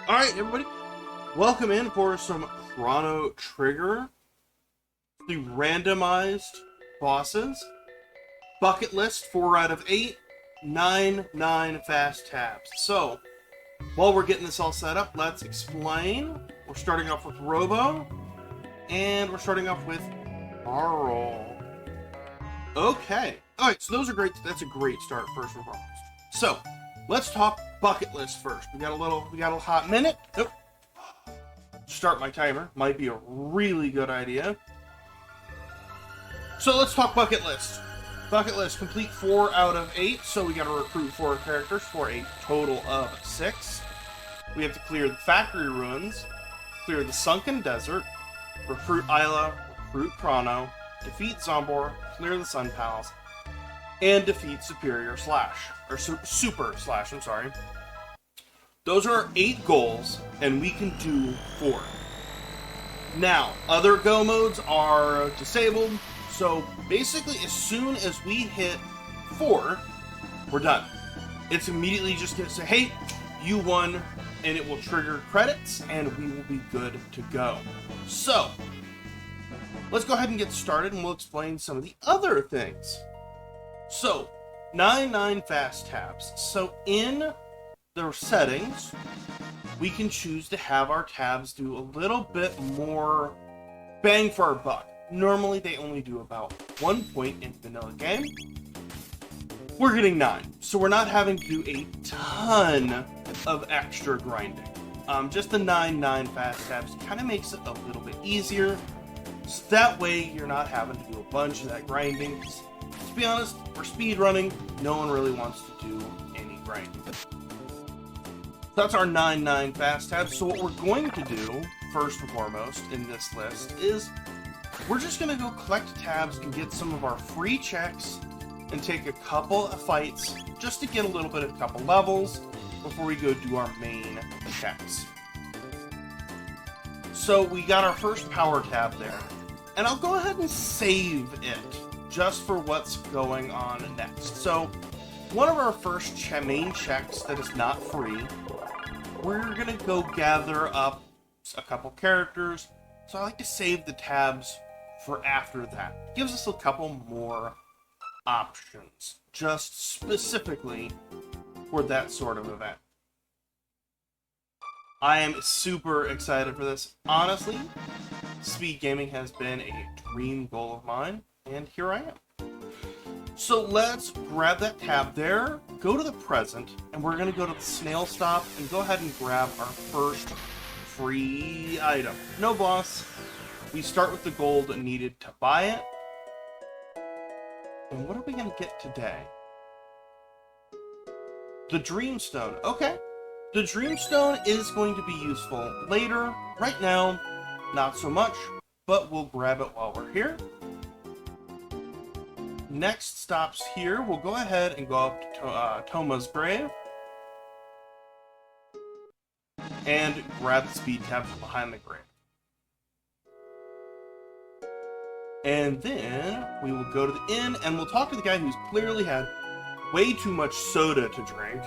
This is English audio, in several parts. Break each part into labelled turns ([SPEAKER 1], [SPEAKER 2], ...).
[SPEAKER 1] Alright, everybody, welcome in for some Chrono Trigger, the randomized bosses, bucket list, 4 out of 8, 9 fast tabs. So, while we're getting this all set up, let's explain. We're starting off with Robo, and we're starting off with Carl. Okay, alright, so those are great. That's a great start, first and foremost. So, let's talk bucket list first. We got a hot minute. Nope. Start my timer. Might be a really good idea. So let's talk bucket list. Bucket list, complete 4 out of 8. So we got to recruit 4 characters for a total of 6. We have to clear the factory ruins, clear the sunken desert, recruit Isla, recruit Chrono, defeat Zombor, clear the Sun Palace, and defeat Super Slash, I'm sorry. Those are our 8 goals, and we can do 4. Now, other go modes are disabled, so basically as soon as we hit 4, we're done. It's immediately just going to say, hey, you won, and it will trigger credits, and we will be good to go. So, let's go ahead and get started, and we'll explain some of the other things. So, 9 fast tabs. So in the settings, we can choose to have our tabs do a little bit more bang for our buck. Normally they only do about 1 point in vanilla game. We're getting 9, so we're not having to do a ton of extra grinding. Just the 9 fast tabs kind of makes it a little bit easier. So that way you're not having to do a bunch of that grinding. To be honest, for speed running, no one really wants to do any grinding. That's our 9 fast tabs. So what we're going to do, first and foremost, in this list is we're just going to go collect tabs and get some of our free checks and take a couple of fights just to get a little bit of a couple levels before we go do our main checks. So we got our first power tab there. And I'll go ahead and save it just for what's going on next. So one of our first main checks that is not free, we're going to go gather up a couple characters. So I like to save the tabs for after that. Gives us a couple more options, just specifically for that sort of event. I am super excited for this. Honestly, speed gaming has been a dream goal of mine, and here I am. So let's grab that tab there, go to the present, and we're going to go to the snail stop and go ahead and grab our first free item. No boss. We start with the gold needed to buy it. And what are we going to get today? The Dreamstone. Okay. The Dreamstone is going to be useful later. Right now, not so much, but we'll grab it while we're here. Next stops here. We'll go ahead and go up to Toma's grave and grab the speed tab from behind the grave. And then we will go to the inn and we'll talk to the guy who's clearly had way too much soda to drink.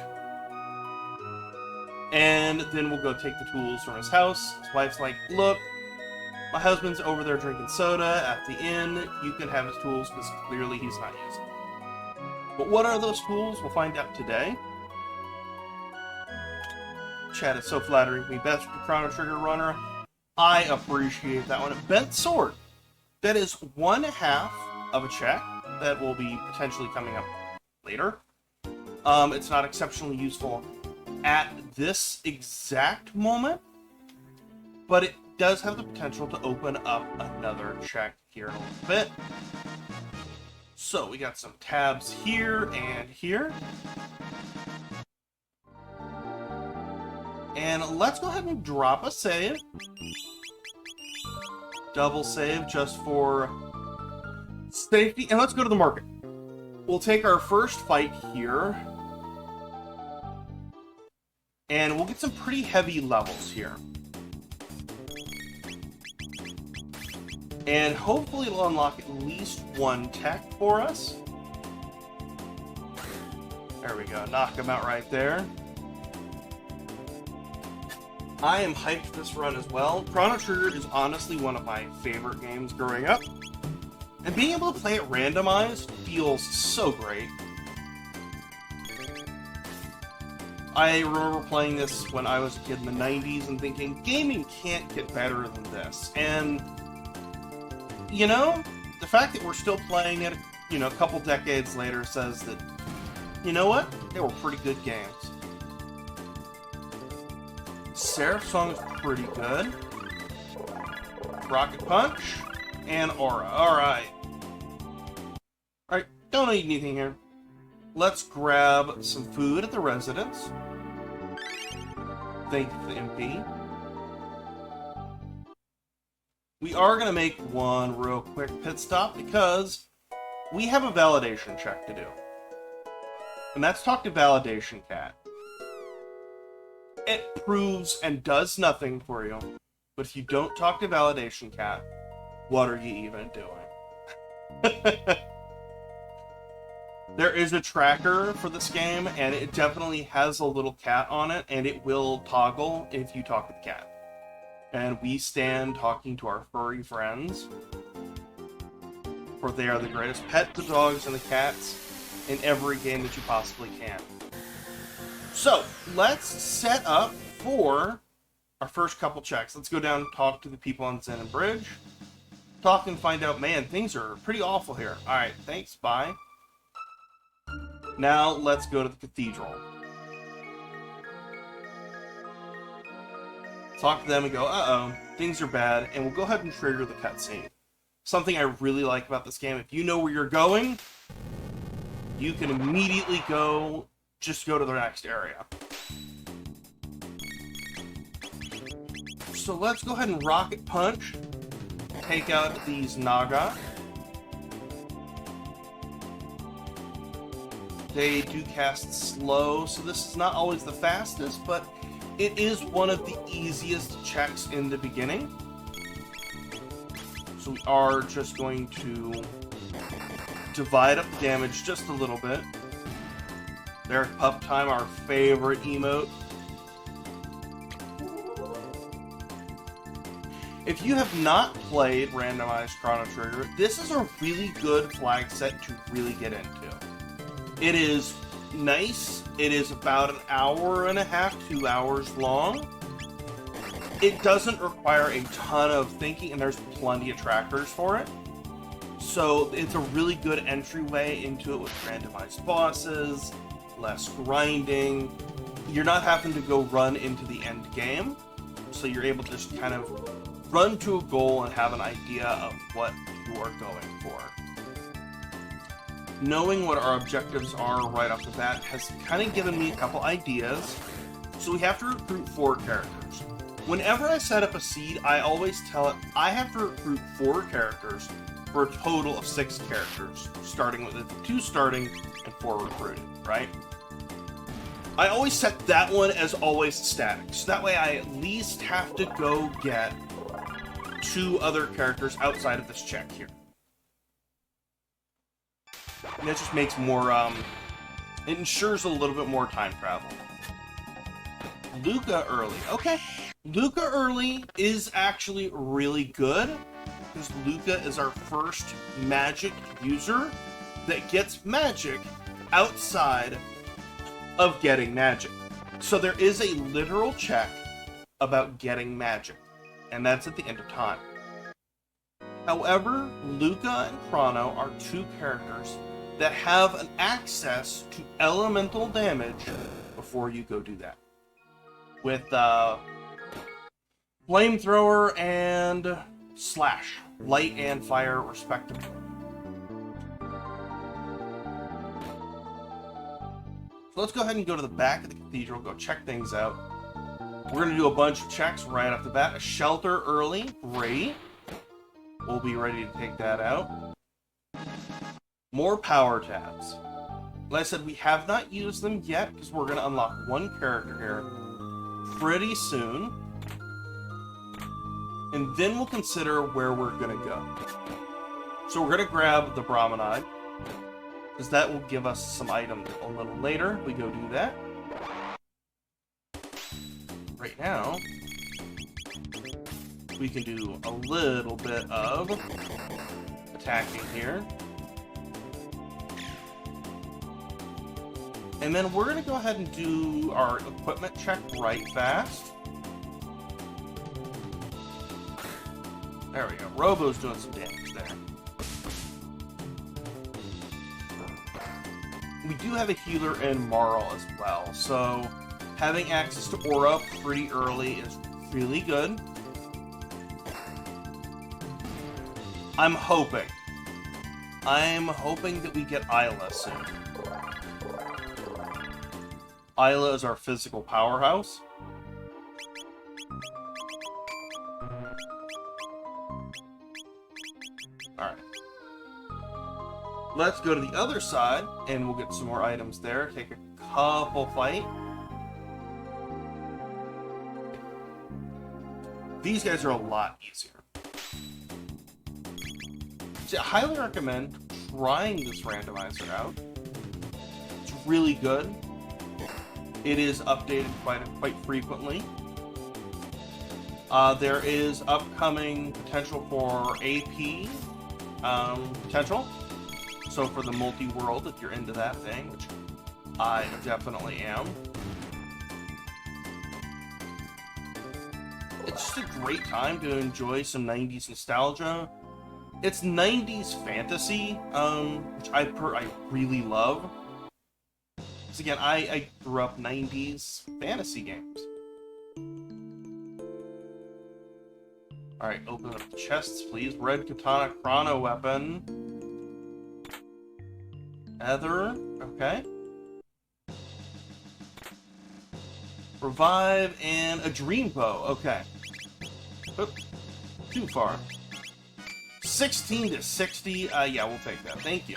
[SPEAKER 1] And then we'll go take the tools from his house. His wife's like, look, my husband's over there drinking soda at the inn. You can have his tools because clearly he's not using them. But what are those tools? We'll find out today. Chat is so flattering to me. Best Chrono Trigger runner. I appreciate that one. Bent sword. That is 1/2 of a check that will be potentially coming up later. It's not exceptionally useful at this exact moment, but it does have the potential to open up another check here in a little bit. So we got some tabs here and here. And let's go ahead and drop a save. Double save just for safety. And let's go to the market. We'll take our first fight here. And we'll get some pretty heavy levels here. And hopefully it'll unlock at least 1 tech for us. There we go. Knock him out right there. I am hyped for this run as well. Chrono Trigger is honestly one of my favorite games growing up. And being able to play it randomized feels so great. I remember playing this when I was a kid in the 90s and thinking, gaming can't get better than this. And, you know, the fact that we're still playing it, you know, a couple decades later says that, you know what? They were pretty good games. Seraph Song is pretty good. Rocket Punch and Aura. Alright. Alright, don't need anything here. Let's grab some food at the residence. Thank you for the MP. We are going to make one real quick pit stop because we have a validation check to do. And that's talk to Validation Cat. It proves and does nothing for you. But if you don't talk to Validation Cat, what are you even doing? There is a tracker for this game, and it definitely has a little cat on it, and it will toggle if you talk to the cat. And we stand talking to our furry friends, for they are the greatest. Pet the dogs and the cats in every game that you possibly can. So, let's set up for our first couple checks. Let's go down and talk to the people on Zen and Bridge. Talk and find out, man, things are pretty awful here. Alright, thanks, bye. Now, let's go to the cathedral. Talk to them and go, uh-oh, things are bad, and we'll go ahead and trigger the cutscene. Something I really like about this game, if you know where you're going, you can immediately just go to the next area. So let's go ahead and Rocket Punch, take out these Naga. They do cast slow, so this is not always the fastest, but it is one of the easiest checks in the beginning. So we are just going to divide up the damage just a little bit. There's Pup Time, our favorite emote. If you have not played Randomized Chrono Trigger, this is a really good flag set to really get into. It is nice. It is about an hour and a half, 2 hours long. It doesn't require a ton of thinking, and there's plenty of trackers for it. So it's a really good entryway into it with randomized bosses, less grinding. You're not having to go run into the end game, so you're able to just kind of run to a goal and have an idea of what you are going for. Knowing what our objectives are right off the bat has kind of given me a couple ideas. So we have to recruit 4 characters. Whenever I set up a seed, I always tell it I have to recruit 4 characters for a total of 6 characters, starting with 2 starting and 4 recruited, right? I always set that one as always static, so that way I at least have to go get 2 other characters outside of this check here. And that just makes more, it ensures a little bit more time travel. Luca early. Okay. Luca early is actually really good, because Luca is our first magic user that gets magic outside of getting magic. So there is a literal check about getting magic, and that's at the end of time. However, Luca and Chrono are 2 characters that have an access to elemental damage before you go do that. With Flamethrower and Slash, light and fire respectively. So let's go ahead and go to the back of the cathedral, go check things out. We're going to do a bunch of checks right off the bat. A shelter early, great. We'll be ready to take that out. More power tabs. Like I said, we have not used them yet because we're going to unlock 1 character here pretty soon. And then we'll consider where we're going to go. So we're going to grab the Brahmanide, because that will give us some items a little later. We go do that. Right now, we can do a little bit of attacking here. And then we're going to go ahead and do our equipment check right fast. There we go. Robo's doing some damage there. We do have a healer in Marl as well, so having access to Aura pretty early is really good. I'm hoping that we get Isla soon. Isla is our physical powerhouse. Alright. Let's go to the other side, and we'll get some more items there. Take a couple fight. These guys are a lot easier. So I highly recommend trying this randomizer out. It's really good. It is updated quite frequently. There is upcoming potential for AP potential. So for the multi-world, if you're into that thing, which I definitely am. It's just a great time to enjoy some 90s nostalgia. It's 90s fantasy, which I really love. Because again, I grew up 90s fantasy games. Alright, open up the chests, please. Red Katana Chrono weapon. Ether, okay. Revive and a Dream Bow, okay. Oop, too far. 16 to 60, yeah, we'll take that, thank you.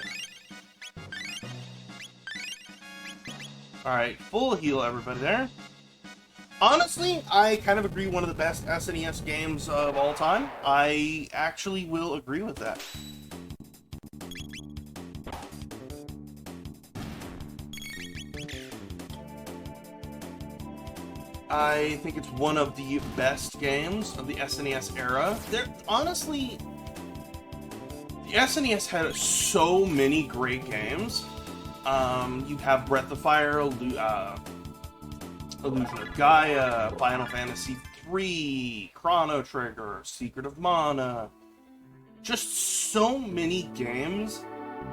[SPEAKER 1] Alright, full heal everybody there. Honestly, I kind of agree, one of the best SNES games of all time. I actually will agree with that. I think it's one of the best games of the SNES era. Honestly, the SNES had so many great games. You have Breath of Fire, Illusion of Gaia, Final Fantasy III, Chrono Trigger, Secret of Mana. Just so many games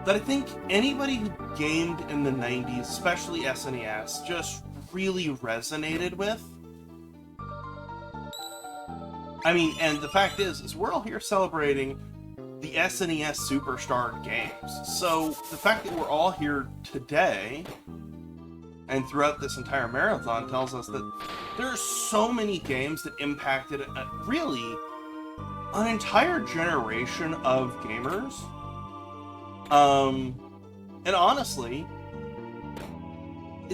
[SPEAKER 1] that I think anybody who gamed in the 90s, especially SNES, just really resonated with. I mean, and the fact is we're all here celebrating the SNES Superstar games. So the fact that we're all here today and throughout this entire marathon tells us that there's so many games that impacted really an entire generation of gamers. And honestly,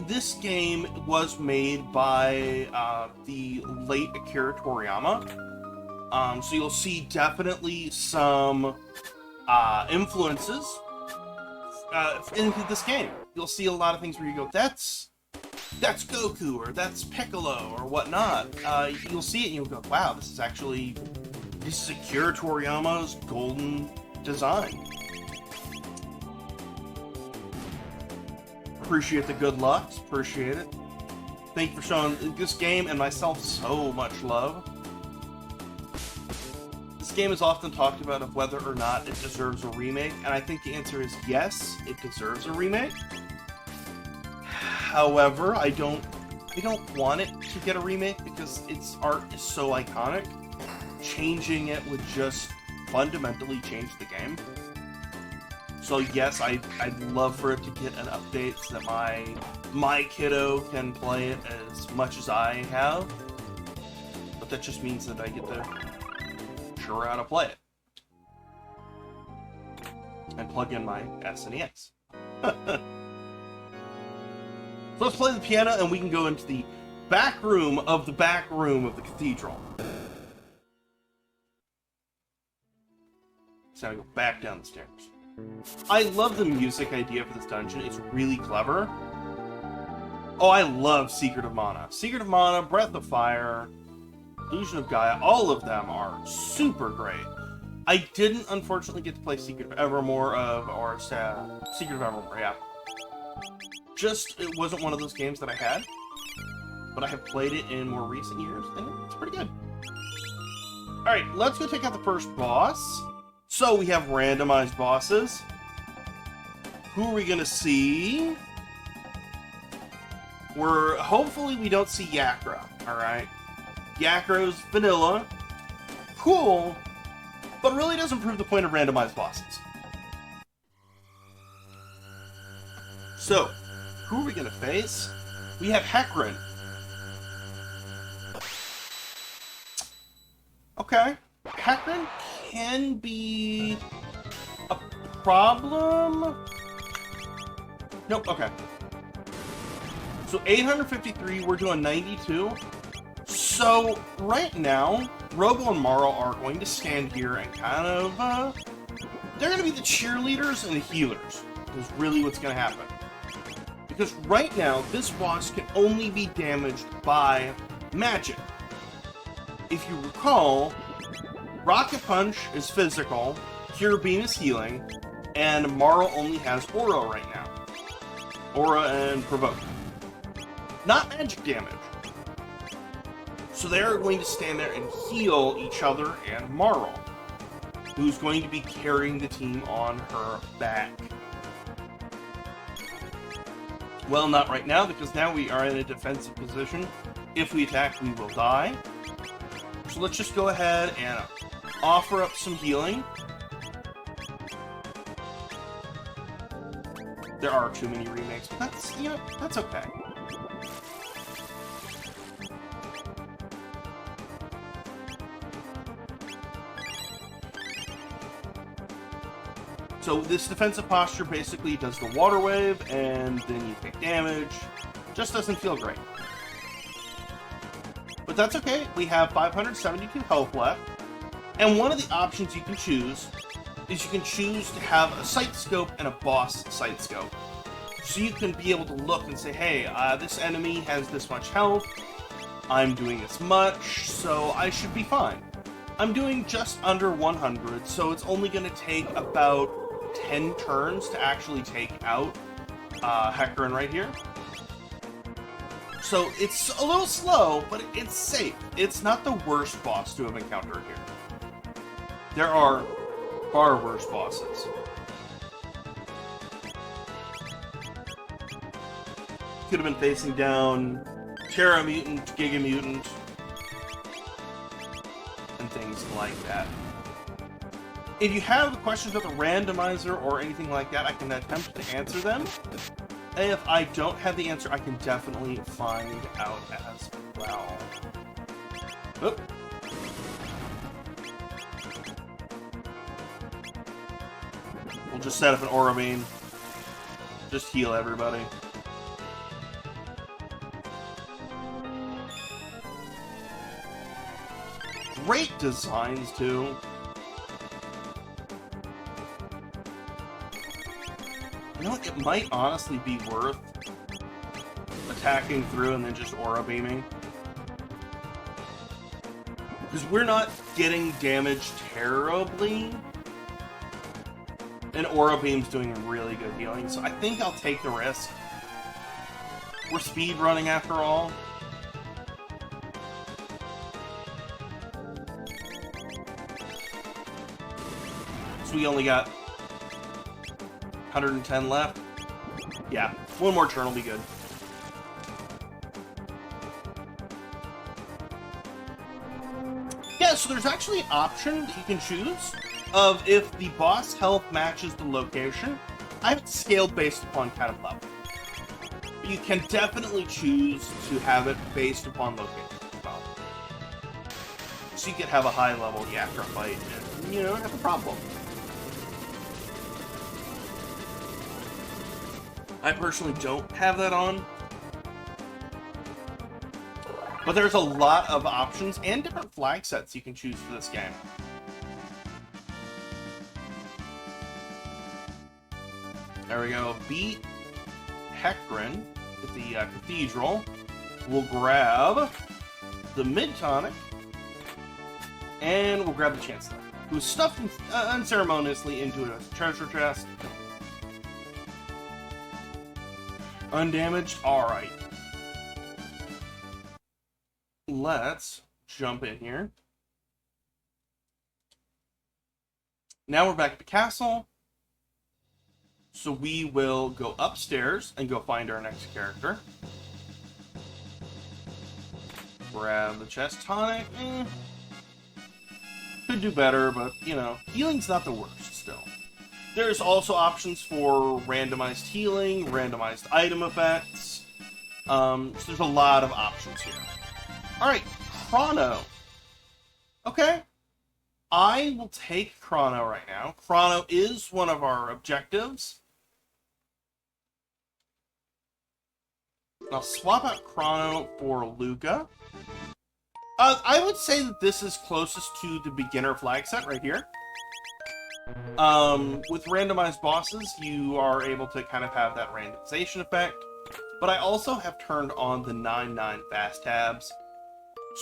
[SPEAKER 1] this game was made by the late Akira Toriyama. So you'll see definitely some influences into this game. You'll see a lot of things where you go, that's Goku, or that's Piccolo, or whatnot. You'll see it and you'll go, wow, this is Akira Toriyama's golden design. Appreciate the good luck, appreciate it. Thank you for showing this game and myself so much love. This game is often talked about of whether or not it deserves a remake, and I think the answer is yes, it deserves a remake. However, I don't want it to get a remake because its art is so iconic. Changing it would just fundamentally change the game. So yes, I'd love for it to get an update so that my kiddo can play it as much as I have. But that just means that I get to show her how to play it. And plug in my SNES. So let's play the piano and we can go into the back room of the cathedral. So I go back down the stairs. I love the music idea for this dungeon. It's really clever. Oh, I love Secret of Mana. Secret of Mana, Breath of Fire. Illusion of Gaia, all of them are super great. I didn't, unfortunately, get to play Secret of Evermore, Secret of Evermore, yeah. Just, it wasn't one of those games that I had, but I have played it in more recent years, and it's pretty good. Alright, let's go take out the first boss. So, we have randomized bosses. Who are we gonna see? Hopefully we don't see Yakra, alright? Yakra's vanilla. Cool, but really doesn't prove the point of randomized bosses. So, who are we gonna face? We have Hecarim. Okay. Hecarim can be a problem. Nope, okay. So 853, we're doing 92. So, right now, Robo and Maro are going to stand here and kind of, they're going to be the cheerleaders and the healers, is really what's going to happen. Because right now, this boss can only be damaged by magic. If you recall, Rocket Punch is physical, Cure Beam is healing, and Maro only has Aura right now. Aura and Provoke. Not magic damage. So they're going to stand there and heal each other and Maro, who's going to be carrying the team on her back. Well, not right now, because now we are in a defensive position. If we attack, we will die. So let's just go ahead and offer up some healing. There are too many remakes, but that's, you know, that's okay. So this defensive posture basically does the water wave, and then you take damage. Just doesn't feel great. But that's okay, we have 572 health left. And one of the options you can choose is you can choose to have a sight scope and a boss sight scope. So you can be able to look and say, hey, this enemy has this much health, I'm doing this much, so I should be fine. I'm doing just under 100, so it's only going to take about 10 turns to actually take out Hecarim right here. So it's a little slow, but it's safe. It's not the worst boss to have encountered here. There are far worse bosses. Could have been facing down Terra Mutant, Giga Mutant, and things like that. If you have questions about the randomizer or anything like that, I can attempt to answer them. If I don't have the answer, I can definitely find out as well. Oop. We'll just set up an Aura Beam. Just heal everybody. Great designs, too. You know what? It might honestly be worth attacking through and then just Aura Beaming. Because we're not getting damaged terribly. And Aura Beam's doing really good healing, so I think I'll take the risk. We're speed running after all. So we only got 110 left. Yeah, one more turn will be good. Yeah, so there's actually an option that you can choose of if the boss health matches the location. I have it scaled based upon kind of level. But you can definitely choose to have it based upon location as well. So you could have a high level Yakra fight and, you know, have a problem. I personally don't have that on. But there's a lot of options and different flag sets you can choose for this game. There we go. Beat Hecarim at the Cathedral. We'll grab the mid tonic And we'll grab the Chancellor, who was stuffed unceremoniously into a treasure chest. Undamaged? Alright. Let's jump in here. Now we're back at the castle. So we will go upstairs and go find our next character. Grab the chest tonic. Could do better, but, you know, healing's not the worst still. There's also options for randomized healing, randomized item effects. So there's a lot of options here. Alright, Chrono. Okay. I will take Chrono right now. Chrono is one of our objectives. I'll swap out Chrono for Luca. I would say that this is closest to the beginner flag set right here. With randomized bosses, you are able to kind of have that randomization effect. But I also have turned on the 9-9 fast tabs.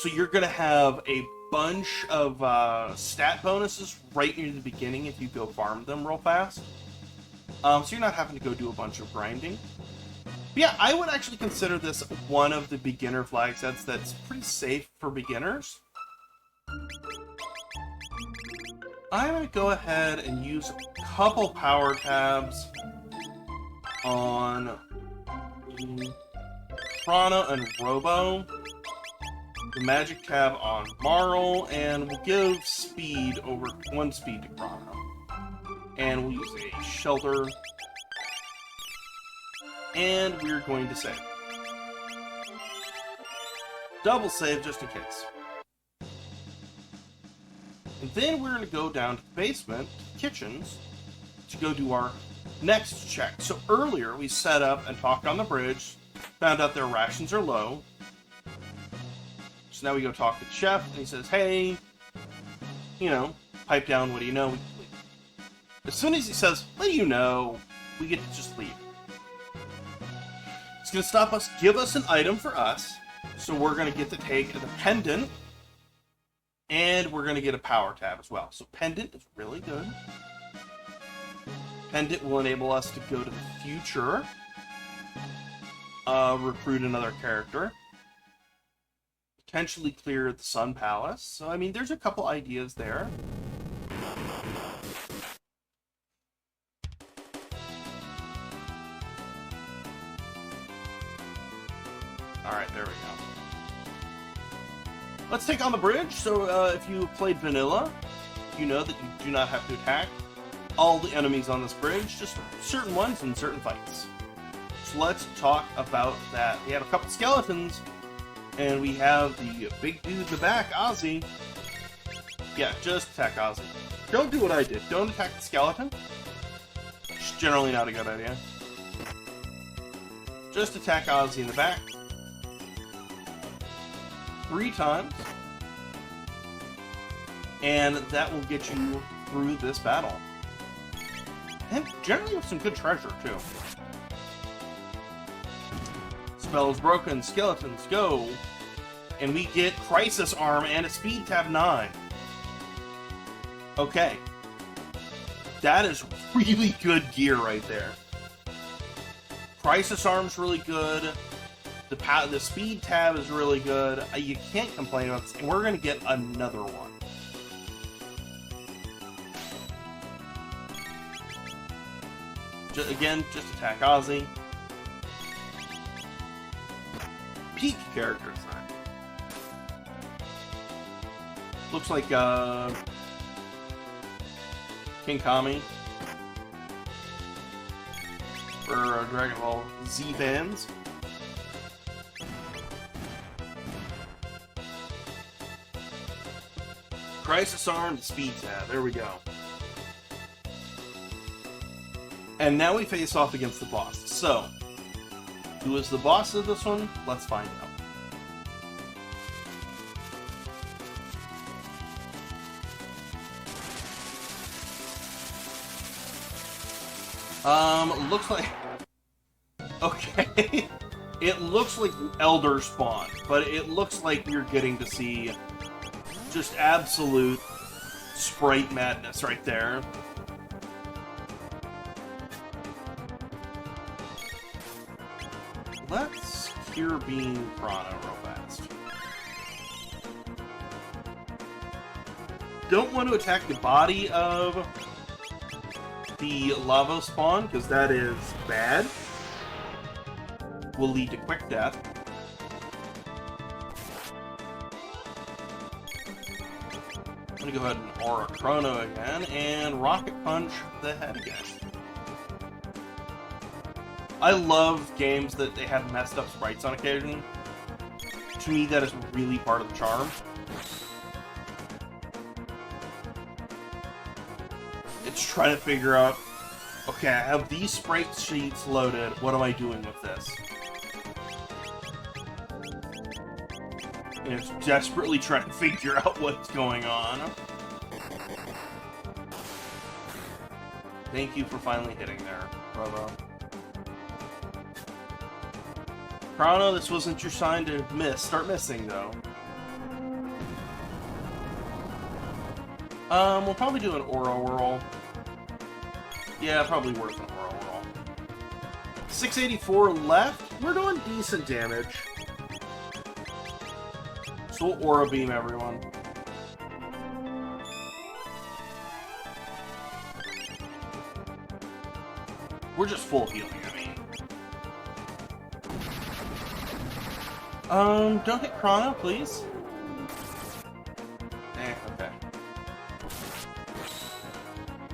[SPEAKER 1] So you're going to have a bunch of stat bonuses right near the beginning if you go farm them real fast. So you're not having to go do a bunch of grinding. But yeah, I would actually consider this one of the beginner flag sets that's pretty safe for beginners. I'm going to go ahead and use a couple power tabs on Chrono and Robo. The magic tab on Marl, and we'll give speed over 1 speed to Chrono. And we'll use a shelter. And we're going to save. Double save just in case. And then we're going to go down to the basement, to the kitchens, to go do our next check. So earlier we set up and talked on the bridge, found out their rations are low. So now we go talk to the chef, and he says, hey, you know, pipe down, what do you know? We can leave. As soon as he says, what do you know, we get to just leave. It's going to stop us, give us an item for us, so we're going to get to take the pendant, and we're going to get a power tab as well. So pendant is really good. Pendant will enable us to go to the future, recruit another character, potentially clear the Sun Palace. So, I mean, there's a couple ideas there. Alright, there we go. Let's take on the bridge. So, if you played vanilla, you know that you do not have to attack all the enemies on this bridge, just certain ones in certain fights. So let's talk about that. We have a couple skeletons, and we have the big dude in the back, Ozzy. Yeah, just attack Ozzy. Don't do what I did. Don't attack the skeleton. It's generally not a good idea. Just attack Ozzy in the back. 3 times. And that will get you through this battle. And generally with some good treasure, too. Spells broken, skeletons, go! And we get Crisis Arm and a Speed Tab 9. Okay. That is really good gear right there. Crisis Arm's really good. The Speed Tab is really good. You can't complain about this. And we're going to get another one. Again, just attack Ozzy. Peak character design. Looks like King Kami for Dragon Ball Z fans. Crisis Arm, Speed Tab. There we go. And now we face off against the boss. So, who is the boss of this one? Let's find out. Looks like... Okay. It looks like Elder Spawn, but it looks like you're getting to see Just absolute sprite madness right there. Let's Cure Beam Chrono real fast. Don't want to attack the body of the lava spawn, because that is bad. Will lead to quick death. I'm gonna go ahead and Aura Chrono again, and Rocket Punch the head again. I love games that they have messed up sprites on occasion. To me, that is really part of the charm. It's trying to figure out, okay, I have these sprite sheets loaded, what am I doing with this? And it's desperately trying to figure out what's going on. Thank you for finally hitting there, Robo. Chrono, this wasn't your sign to miss. Start missing, though. We'll probably do an Aura Whirl. Yeah, probably worth an Aura Whirl. 684 left. We're doing decent damage. So we'll Aura Beam everyone. We're just full healing, I mean. Don't hit Chrono, please. Okay. I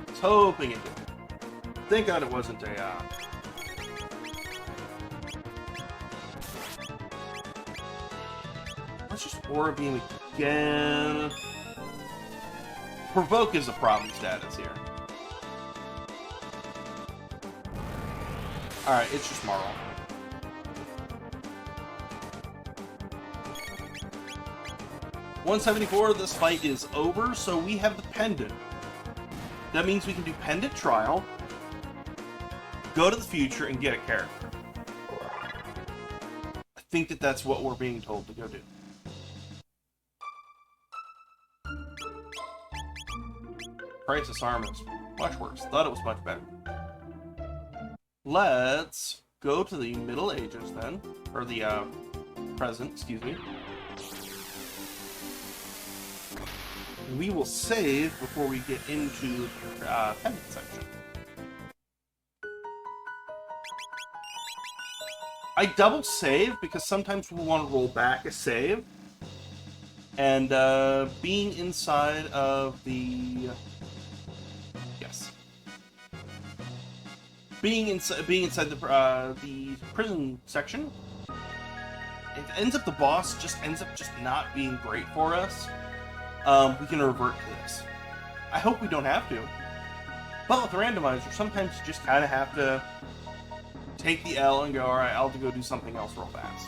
[SPEAKER 1] was hoping it did. Thank God it wasn't a, Let's just Aura Beam again. Provoke is a problem status here. Alright, it's just Marl. $174, this fight is over, so we have the Pendant. That means we can do Pendant Trial, go to the future, and get a character. I think that that's what we're being told to go do. Crisis Arm is much worse. Thought it was much better. Let's go to the Middle Ages then, or the present, excuse me. We will save before we get into the pendant section. I double save because sometimes we want to roll back a save, and being inside of the being inside the prison section, it ends up the boss just ends up not being great for us. We can revert to this. I hope we don't have to. But with the randomizer, sometimes you just kind of have to take the L and go, alright, I'll have to go do something else real fast.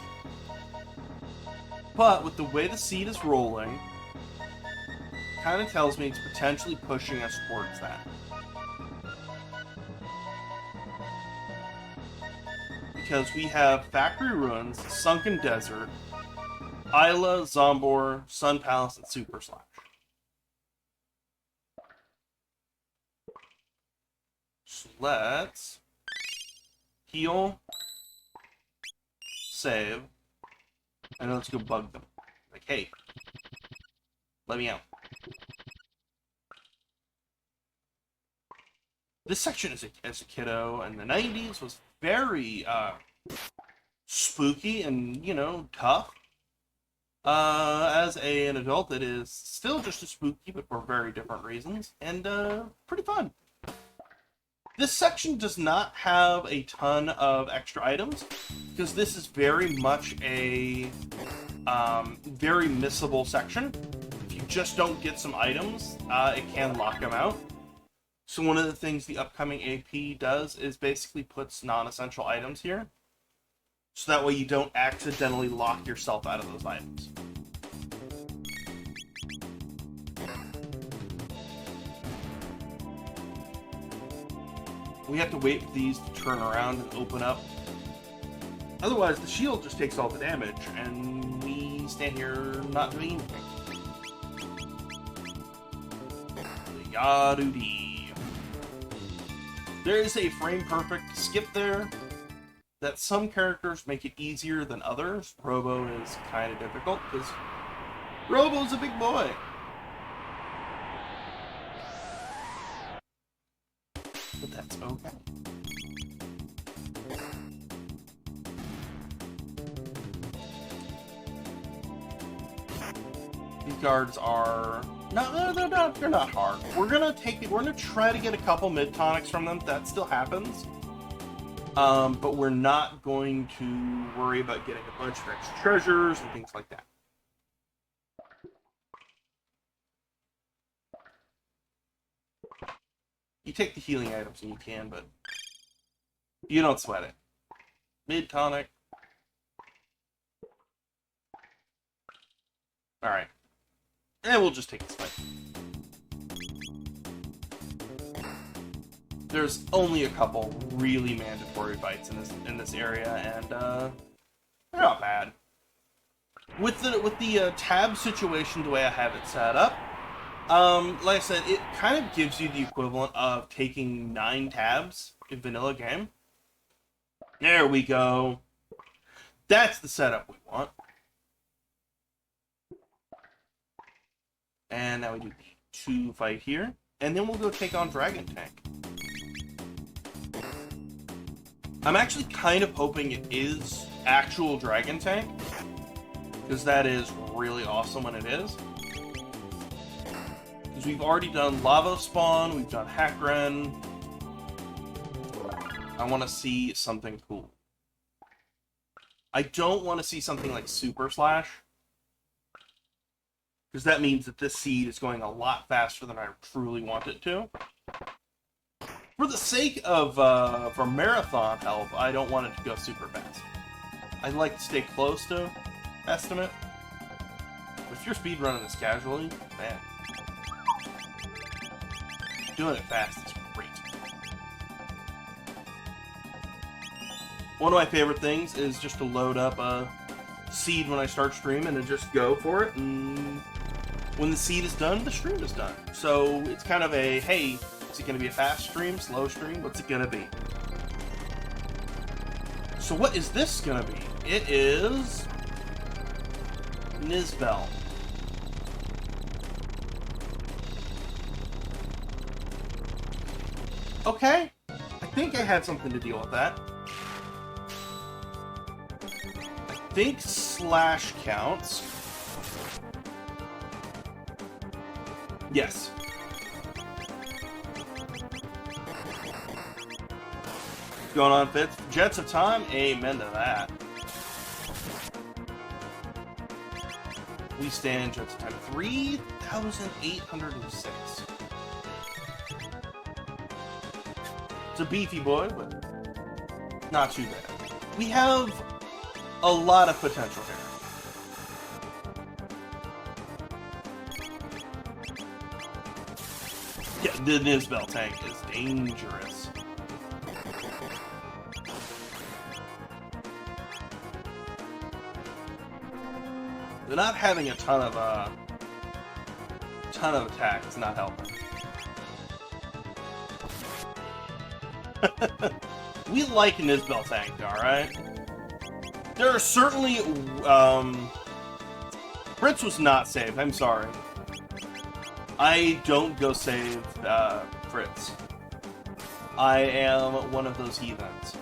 [SPEAKER 1] But with the way the seed is rolling, kind of tells me it's potentially pushing us towards that. Because we have Factory Ruins, Sunken Desert, Isla, Zombor, Sun Palace, and Super Slash. So let's heal, save, and let's go bug them. Like, hey, let me out. This section as a kiddo in the 90s was very spooky and, you know, tough. As an adult, it is still just as spooky, but for very different reasons, and pretty fun. This section does not have a ton of extra items, because this is very much a very missable section. If you just don't get some items, it can lock them out. So one of the things the upcoming AP does is basically puts non-essential items here, so that way you don't accidentally lock yourself out of those items. We have to wait for these to turn around and open up. Otherwise, the shield just takes all the damage, and we stand here not doing anything. Yadoo-dee. There is a frame-perfect skip there that some characters make it easier than others. Robo is kind of difficult, because Robo's a big boy. But that's okay. These guards are... No, they're not hard. We're gonna try to get a couple mid-tonics from them. That still happens. But we're not going to worry about getting a bunch of extra treasures and things like that. You take the healing items and you can, but you don't sweat it. Mid-tonic. Alright. And we'll just take this fight. There's only a couple really mandatory fights in this area, and they're not bad. With the tab situation, the way I have it set up, like I said, it kind of gives you the equivalent of taking 9 tabs in vanilla game. There we go. That's the setup we want. And now we do 2 fight here, and then we'll go take on Dragon Tank. I'm actually kind of hoping it is actual Dragon Tank, because that is really awesome when it is. Because we've already done Lava Spawn, we've done Hackren. I want to see something cool. I don't want to see something like Super Slash, because that means that this seed is going a lot faster than I truly want it to. For the sake of, for marathon help, I don't want it to go super fast. I'd like to stay close to estimate. But if you're speedrunning this casually, man, doing it fast is great. One of my favorite things is just to load up a seed when I start streaming and just go for it, and when the seed is done, the stream is done. So it's kind of a, hey, is it going to be a fast stream, slow stream? What's it going to be? So what is this going to be? It is Nizbel. Okay, I think I had something to deal with that. I think slash counts. Yes. What's going on, Fitz? Jets of Time? Amen to that. We stand Jets of Time 3,806. It's a beefy boy, but not too bad. We have a lot of potential here. Yeah, the Nizbel tank is dangerous. They're not having a ton of attack is not helping. We like Nizbel tank, alright? There are certainly Fritz was not saved, I'm sorry. I don't go save Fritz. I am one of those heathens.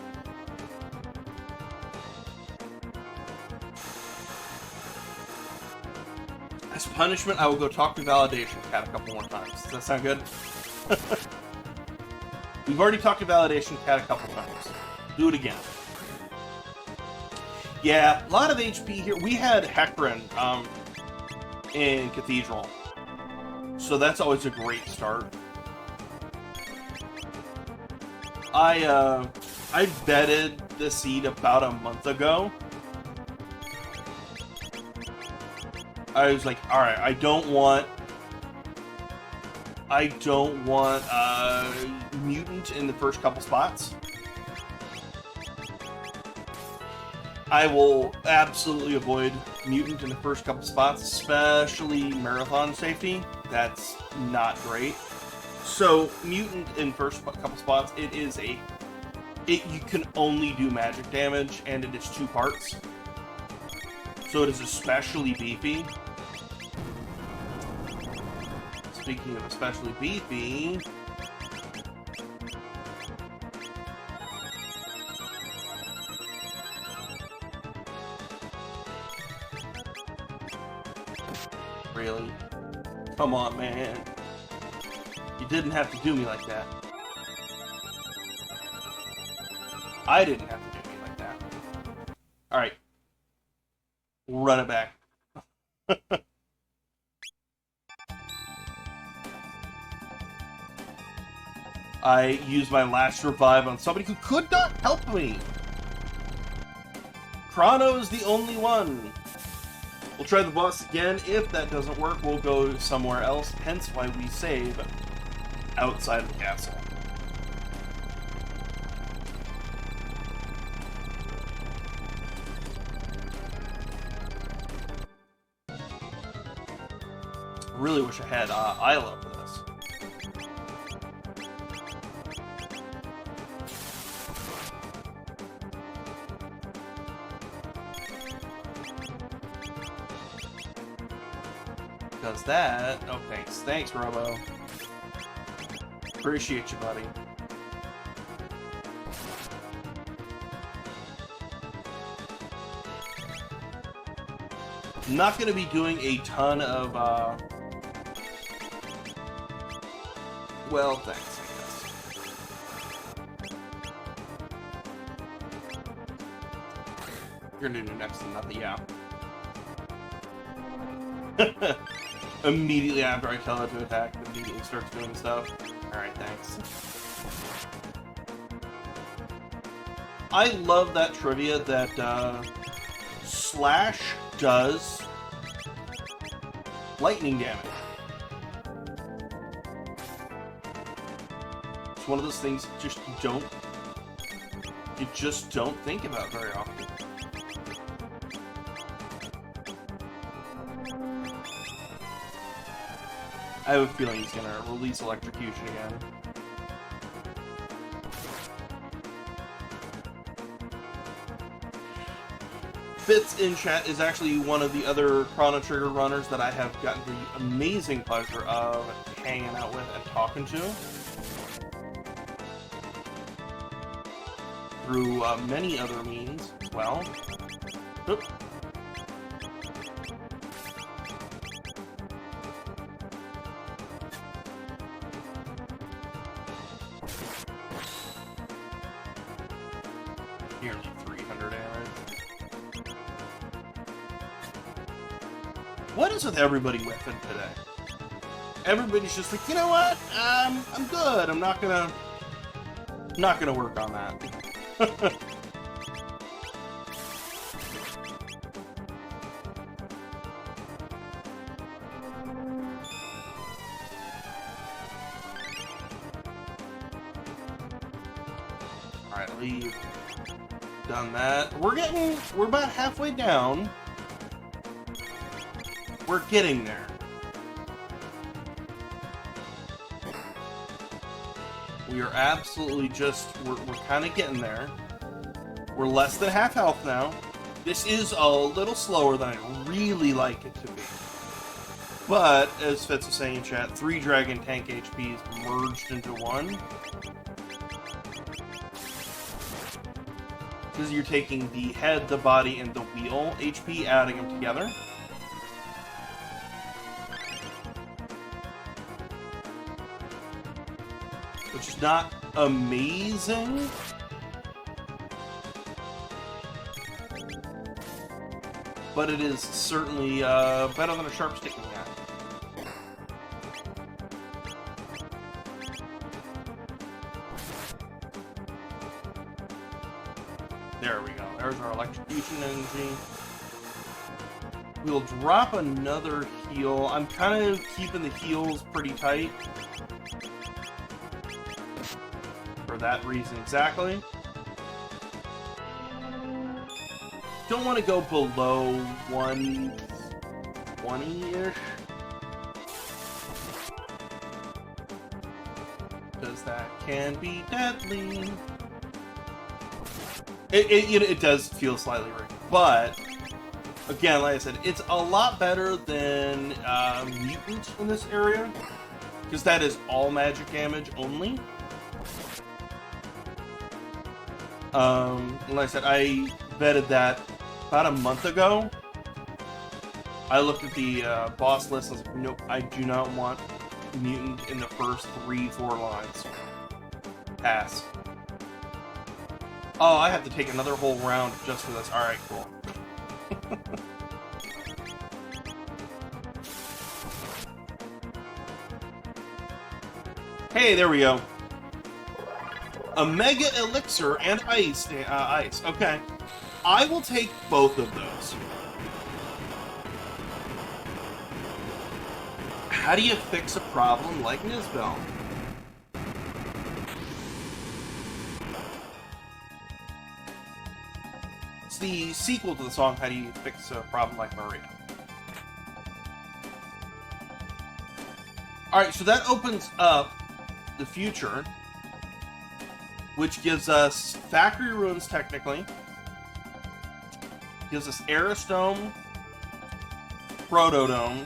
[SPEAKER 1] As punishment, I will go talk to Validation Cat a couple more times. Does that sound good? We've already talked to Validation Cat a couple times. Do it again. Yeah, a lot of HP here. We had Hackren in Cathedral, so that's always a great start. I vetted the seed about a month ago. I was like, all right, I don't want mutant in the first couple spots. I will absolutely avoid mutant in the first couple spots, especially marathon safety. That's not great. So, mutant in first couple spots, you can only do magic damage, and it is 2 parts. So it is especially beefy. Speaking of especially beefy... Really? Come on, man. You didn't have to do me like that. I didn't have to do me like that. Alright. Run it back. I used my last revive on somebody who could not help me. Chrono is the only one. We'll try the boss again. If that doesn't work, we'll go somewhere else. Hence why we save outside of the castle. Really wish I had Isla for this. Does that? Oh, thanks. Thanks, Robo. Appreciate you, buddy. I'm not going to be doing a ton of, well, thanks, I guess. You're going to do next to nothing, yeah. Immediately after I tell it to attack, it immediately starts doing stuff. Alright, thanks. I love that trivia that Slash does lightning damage. It's one of those things you just don't think about very often. I have a feeling he's gonna release electrocution again. Fitz in chat is actually one of the other Chrono Trigger runners that I have gotten the amazing pleasure of hanging out with and talking to. Through many other means as well. Oop. Nearly 300 damage. What is with everybody whiffing today? Everybody's just like, you know what? I'm good. I'm not gonna work on that. Alright, leave. Done that. We're about halfway down. We're getting there. We are absolutely we're kind of getting there. We're less than half health now. This is a little slower than I really like it to be. But, as Fitz was saying in chat, 3 Dragon Tank HPs merged into 1. Because you're taking the head, the body, and the wheel HP, adding them together. Which is not amazing. But it is certainly better than a sharp stick in the eye. There we go. There's our electrocution energy. We'll drop another heal. I'm kind of keeping the heals pretty tight. For that reason exactly. Don't want to go below 120-ish. can be deadly. It does feel slightly rigged, but again, like I said, it's a lot better than Mutant in this area, because that is all magic damage only. Like I said, I vetted that about a month ago. I looked at the boss list and I was like, nope, I do not want Mutant in the first 3-4 lines. Pass. Oh, I have to take another whole round just for this. Alright, cool. Hey, there we go. A Mega Elixir and Ice. Okay. I will take both of those. How do you fix a problem like Nisbel? It's the sequel to the song, How Do You Fix a Problem Like Maria? Alright, so that opens up the future, which gives us Factory Ruins, technically. Gives us Aerostome, Protodome,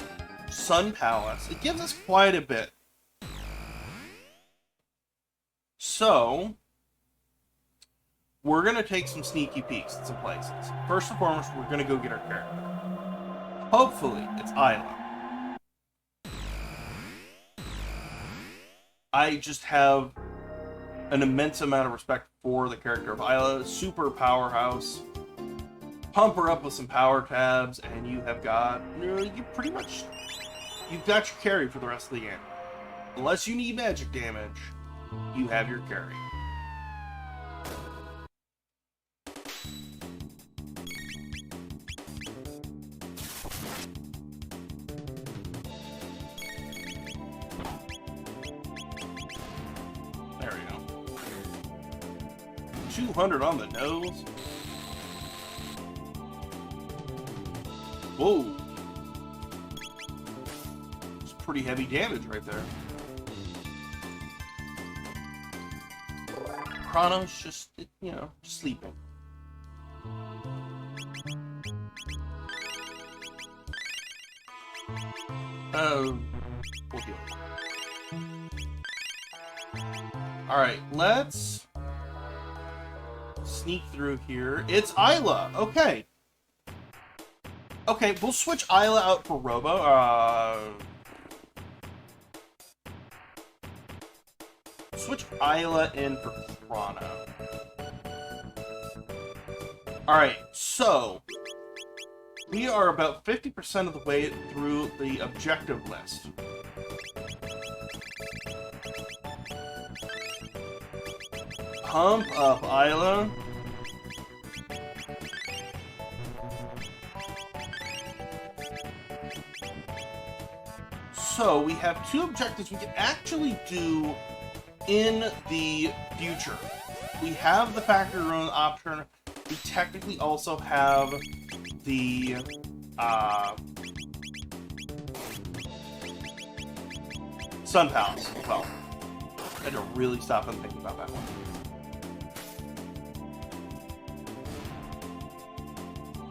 [SPEAKER 1] Sun Palace. It gives us quite a bit. So, we're going to take some sneaky peeks at some places. First and foremost, we're going to go get our character. Hopefully, it's Isla. I just have an immense amount of respect for the character of Isla. Super powerhouse. Pump her up with some power tabs, and you have got, you pretty much, you've got your carry for the rest of the game. Unless you need magic damage, you have your carry. There we go. 200 on the nose. Whoa. It's pretty heavy damage right there. Chrono's just, just sleeping. We'll deal. Alright, let's sneak through here. It's Isla. Okay. Okay, we'll switch Isla out for Robo. Switch Isla in for Chrono. Alright, so we are about 50% of the way through the objective list. Pump up Isla. So we have two objectives we can actually do in the future. We have the Factory Ruin option. We technically also have the Sun Palace as well. I had to really stop and think about that one.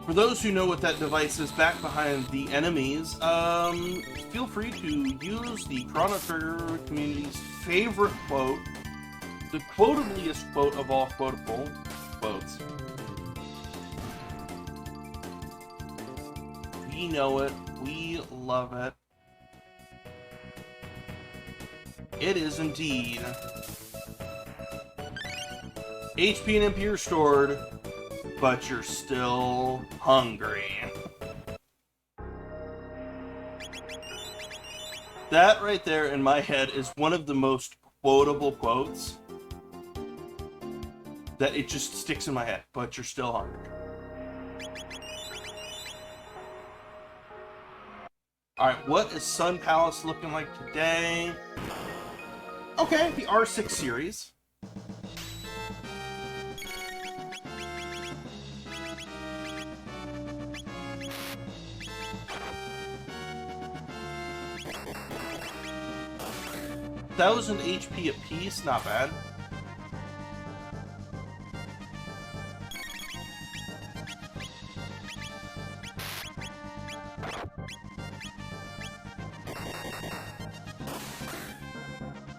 [SPEAKER 1] For those who know what that device is back behind the enemies, feel free to use the Chrono Trigger community's favorite quote, the quotabliest quote of all quotable quotes. We know it. We love it. It is indeed. HP and MP are stored, but you're still hungry. That right there in my head is one of the most quotable quotes that it just sticks in my head, but you're still hungry. Alright, what is Sun Palace looking like today? Okay, the R6 series. 1,000 HP apiece, not bad.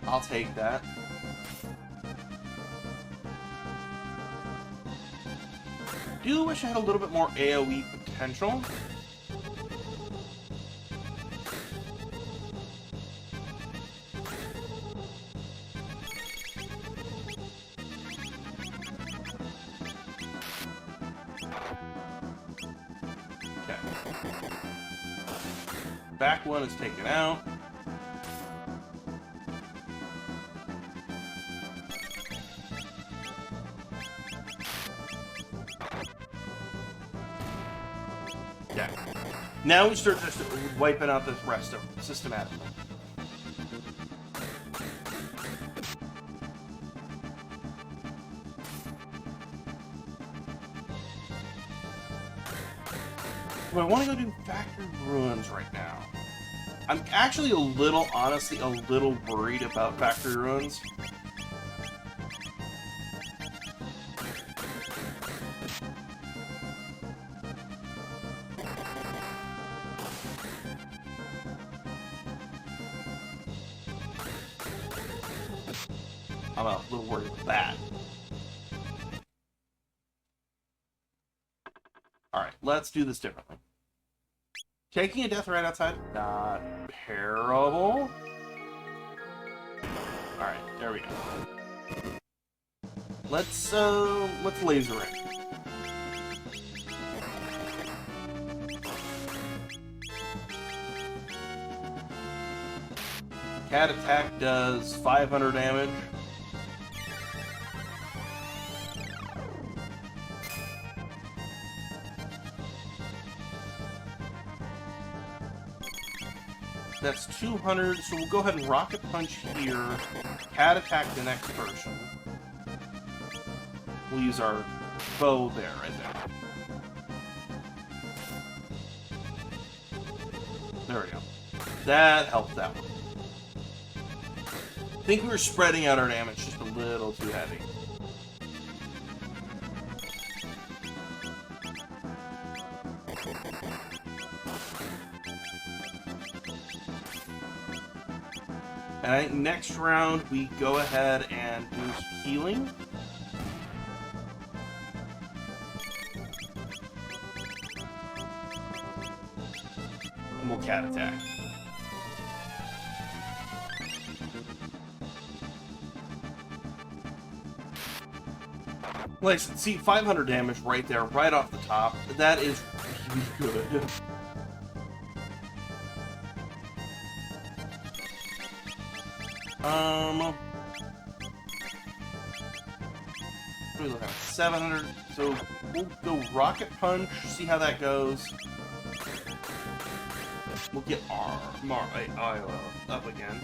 [SPEAKER 1] I'll take that. Do wish I had a little bit more AoE potential. Okay. Back one is taken out. Yeah. Now we start just wiping out the rest of them systematically. But I want to go do Factory Ruins right now. I'm actually honestly, a little worried about Factory Ruins. I'm a little worried about that. Alright, let's do this differently. Taking a death right outside, not terrible. Alright, there we go. Let's laser it. Cat attack does 500 damage. That's 200, so we'll go ahead and Rocket Punch here. Cat attack the next person. We'll use our bow there, right there. There we go. That helped that one. I think we were spreading out our damage just a little too heavy. And I think next round we go ahead and do some healing. And we'll cat attack. Like, see, 500 damage right there, right off the top. That is really good. What are we looking at? 700. So we'll go Rocket Punch, see how that goes. We'll get up again.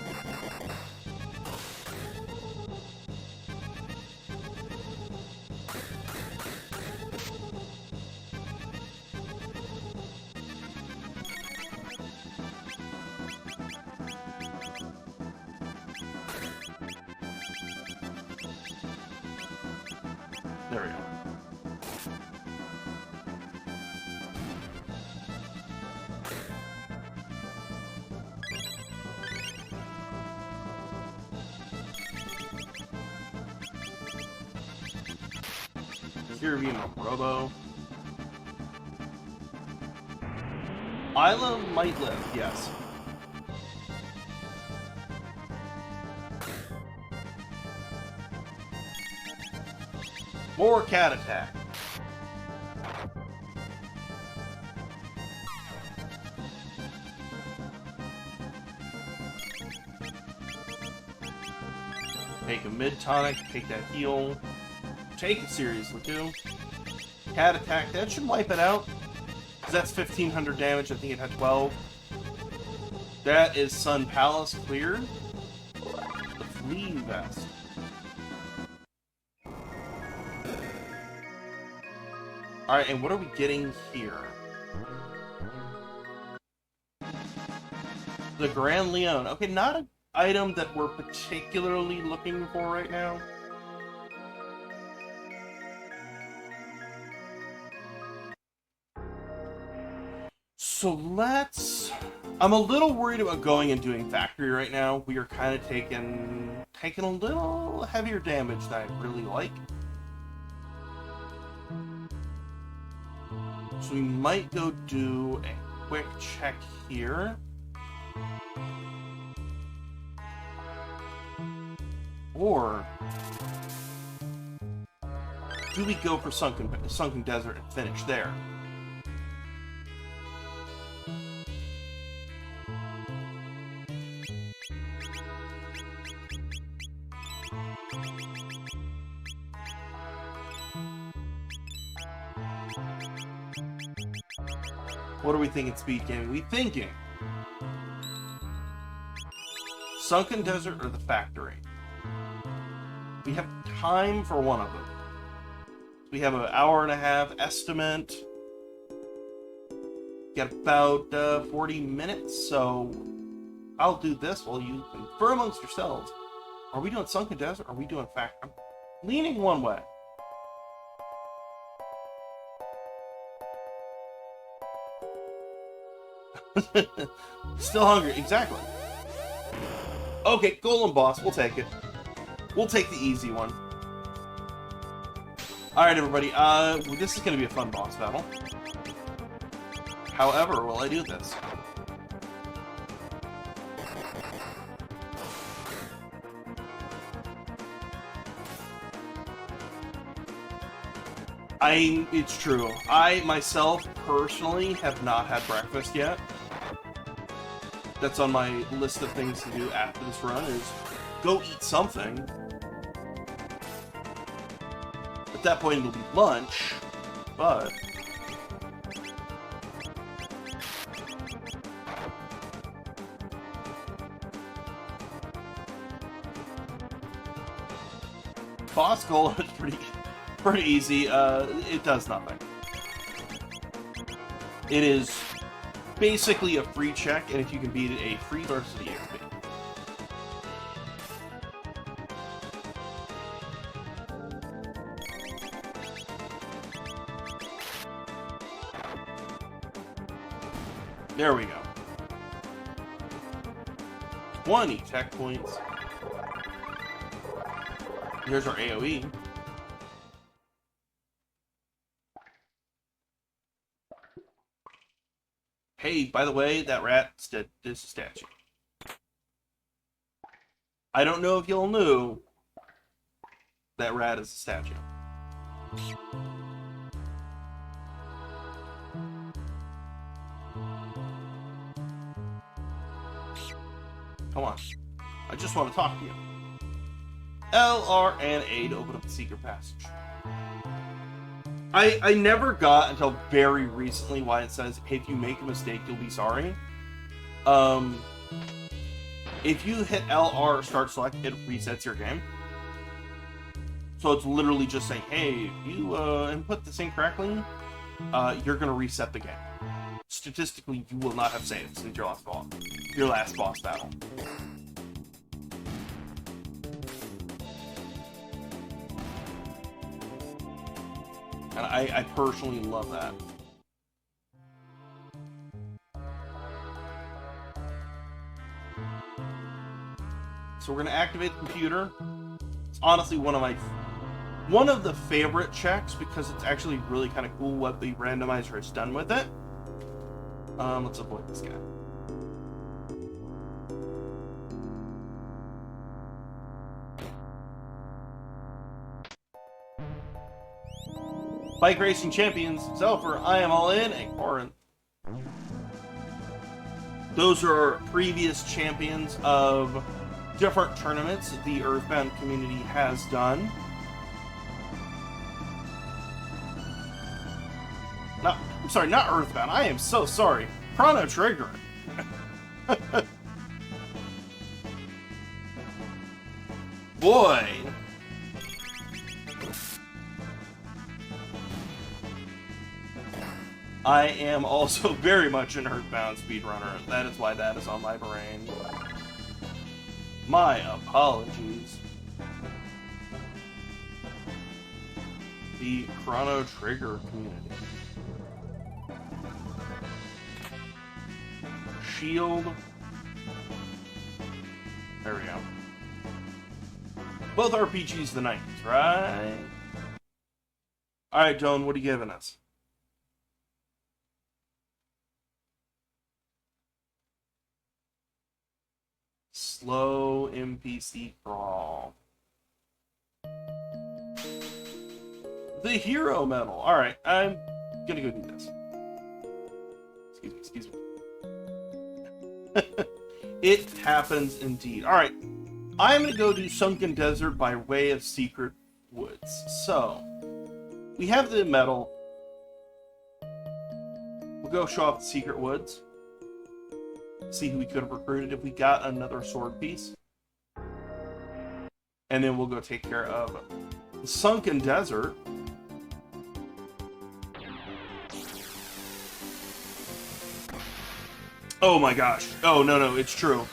[SPEAKER 1] There we go. Kirby and Robo. Isla might live, yes. More cat attack. Take a mid-tonic, take that heal. Take it seriously, too. Cat attack, that should wipe it out. Because that's 1,500 damage, I think it had 12. That is Sun Palace cleared. The Flea Vest. Alright, and what are we getting here? The Grand Leon. Okay, not a item that we're particularly looking for right now? So let's... I'm a little worried about going and doing factory right now. We are kind of taking a little heavier damage than I really like. So we might go do a quick check here. Or do we go for Sunken Desert and finish there? What are we thinking, speed gaming? We thinking Sunken Desert or the factory? We have time for one of them. We have an hour and a half estimate. Got about 40 minutes, so I'll do this while you confer amongst yourselves. Are we doing Sunken Desert or are we doing factory? I'm leaning one way. Still hungry, exactly. Okay, Golem Boss, we'll take it. We'll take the easy one. Alright, everybody, this is going to be a fun boss battle. However, will I do this? It's true. I, myself, personally, have not had breakfast yet. That's on my list of things to do after this run, is go eat something. At that point, it'll be lunch, but... Boss goal is pretty easy. It does nothing. It is basically a free check, and if you can beat it, a free source of the XP. There we go. 20 tech points. Here's our AoE. Hey, by the way, that rat is a statue. I don't know if y'all knew that rat is a statue. Come on. I just want to talk to you. L, R, and A to open up the secret passage. I never got until very recently why it says, hey, if you make a mistake, you'll be sorry. If you hit L, R, or start select, it resets your game. So it's literally just saying, hey, if you input this incorrectly, you're going to reset the game. Statistically, you will not have saved since your last boss battle. And I personally love that. So we're going to activate the computer. It's honestly one of the favorite checks because it's actually really kind of cool what the randomizer has done with it. Let's avoid this guy. Bike Racing Champions, Zelfer, I Am All In, and Corinth. Those are previous champions of different tournaments the Earthbound community has done. I'm sorry, not Earthbound. I am so sorry. Chrono Trigger. Boy. I am also very much an Earthbound speedrunner. That is why that is on my brain. My apologies. The Chrono Trigger community. Shield. There we go. Both RPGs of the 90s, right? Alright, Joan, what are you giving us? Slow NPC crawl. The hero medal. Alright, I'm gonna go do this. Excuse me. It happens indeed. Alright, I'm gonna go do Sunken Desert by way of Secret Woods. So, we have the medal. We'll go show off the Secret Woods. See who we could have recruited if we got another sword piece. And then we'll go take care of the Sunken Desert. Oh my gosh. Oh, no, it's true.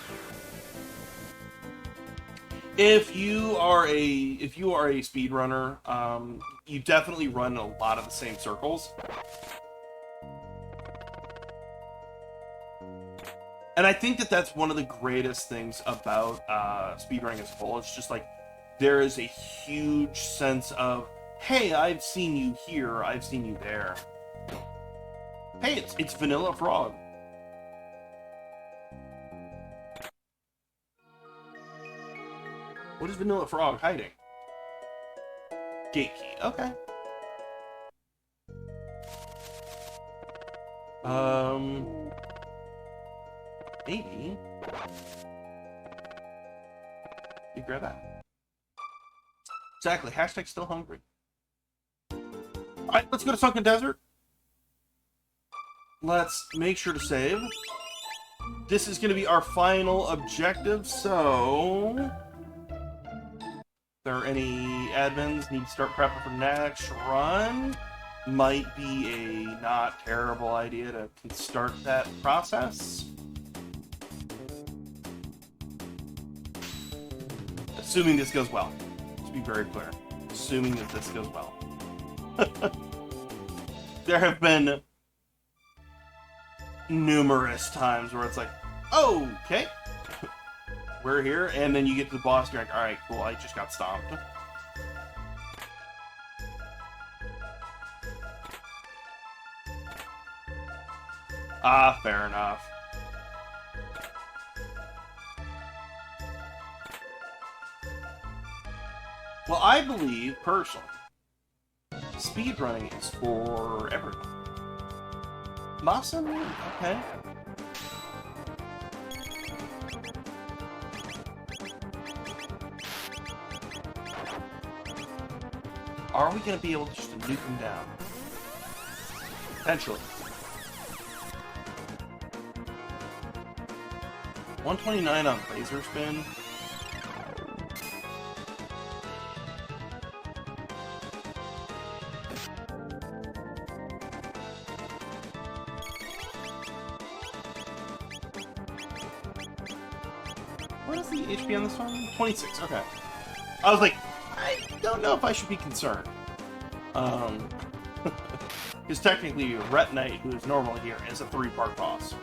[SPEAKER 1] If you are a speedrunner, you definitely run a lot of the same circles. And I think that that's one of the greatest things about speedrunning as a whole. It's just like, there is a huge sense of, hey, I've seen you here, I've seen you there. Hey, it's Vanilla Frog. What is Vanilla Frog hiding? Gate key, okay. Maybe. You grab that. Exactly, hashtag still hungry. Alright, let's go to Sunken Desert. Let's make sure to save. This is going to be our final objective, so... If there are any admins need to start prepping for next run, might be a not terrible idea to start that process. Assuming this goes well. To be very clear. Assuming that this goes well. There have been numerous times where it's like, oh, okay. We're here, and then you get to the boss, and you're like, alright, cool, I just got stomped. Ah, fair enough. Well, I believe, personally, speedrunning is for everyone. Awesome? Okay. Are we going to be able just to nuke him down? Potentially. 129 on laser spin. What is the HP on this one? 26, okay. I was like, I don't know if I should be concerned. Because technically, Ret Knight, who is normally here, is a 3-part boss.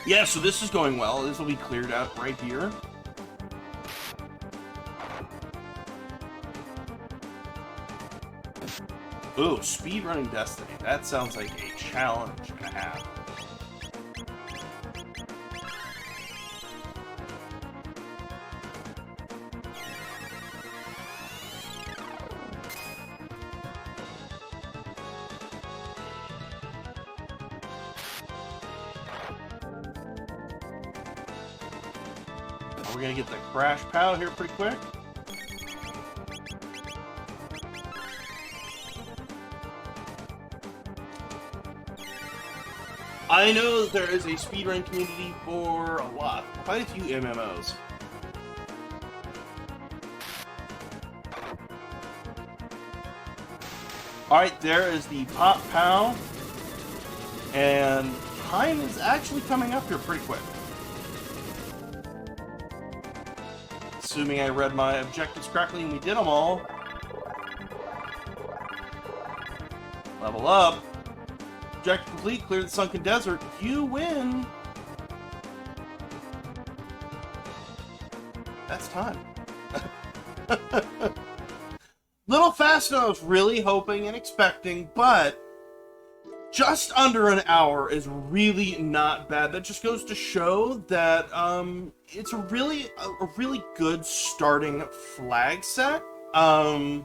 [SPEAKER 1] Yeah, so this is going well. This will be cleared out right here. Ooh, speedrunning Destiny. That sounds like a challenge and a half. We're gonna get the crash pow here pretty quick. I know that there is a speedrun community for quite a few MMOs. Alright, there is the Pop Pow. And time is actually coming up here pretty quick. Assuming I read my objectives correctly and we did them all. Level up. Objective complete, clear the sunken desert. You win. That's time. Little faster than I was really hoping and expecting, but just under an hour is really not bad. That just goes to show that it's a really good starting flag set. That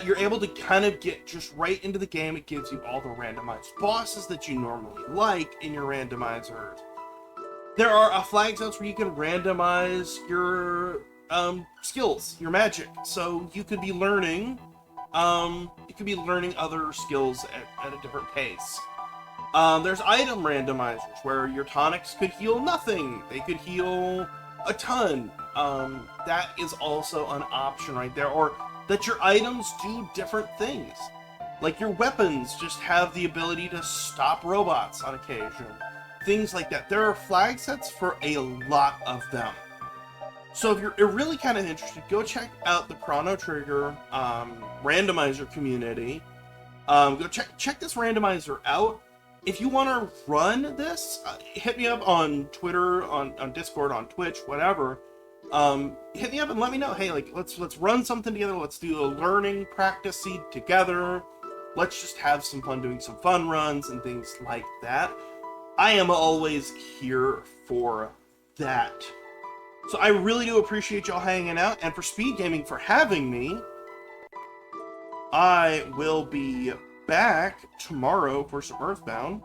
[SPEAKER 1] you're able to kind of get just right into the game. It gives you all the randomized bosses that you normally like in your randomizers. There are flag sets where you can randomize your skills, your magic. So you could be learning other skills at a different pace. There's item randomizers where your tonics could heal nothing. They could heal a ton. That is also an option right there. Or that your items do different things. Like your weapons just have the ability to stop robots on occasion. Things like that. There are flag sets for a lot of them. So if you're really kind of interested, go check out the Chrono Trigger randomizer community. Go check this randomizer out. If you want to run this, hit me up on Twitter, on Discord, on Twitch, whatever. Hit me up and let me know. Hey, like let's run something together. Let's do a learning practice seed together. Let's just have some fun doing some fun runs and things like that. I am always here for that. So I really do appreciate y'all hanging out, and for Speed Gaming for having me. I will be back tomorrow for some Earthbound.